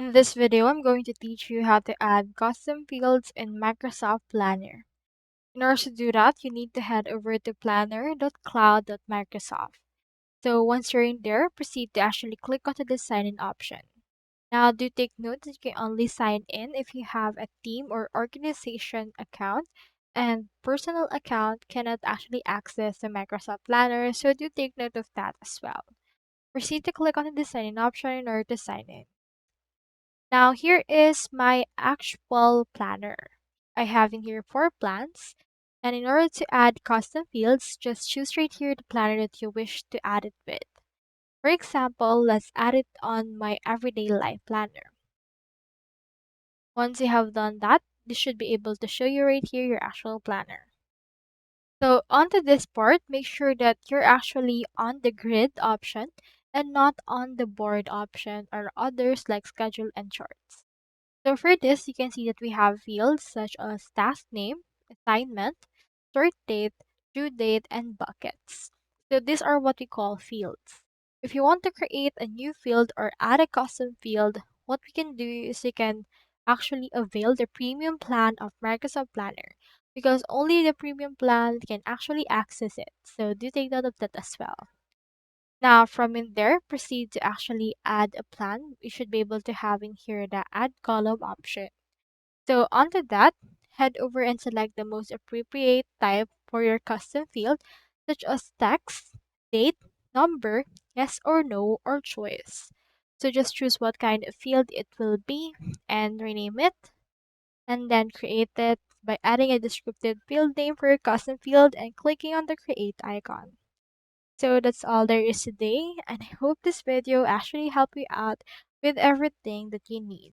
In this video, I'm going to teach you how to add custom fields in Microsoft Planner. In order to do that, you need to head over to planner.cloud.microsoft. So once you're in there, proceed to actually click onto the sign in option. Now, do take note that you can only sign in if you have a team or organization account, and personal account cannot actually access the Microsoft Planner, so do take note of that as well. Proceed to click on the sign in option in order to sign in. Now here is my actual planner. I have in here 4 plans. And in order to add custom fields, just choose right here the planner that you wish to add it with. For example, let's add it on my everyday life planner. Once you have done that, this should be able to show you right here your actual planner. So onto this part, make sure that you're actually on the grid option and not on the board option or others like schedule and charts. So for this, you can see that we have fields such as task name, assignment, start date, due date, and buckets. So these are what we call fields. If you want to create a new field or add a custom field, what we can do is you can actually avail the premium plan of Microsoft Planner because only the premium plan can actually access it. So do take note of that as well. Now, from in there, proceed to actually add a plan. We should be able to have in here the add column option. So onto that, head over and select the most appropriate type for your custom field, such as text, date, number, yes or no, or choice. So just choose what kind of field it will be and rename it, and then create it by adding a descriptive field name for your custom field and clicking on the create icon. So that's all there is today, and I hope this video actually helped you out with everything that you need.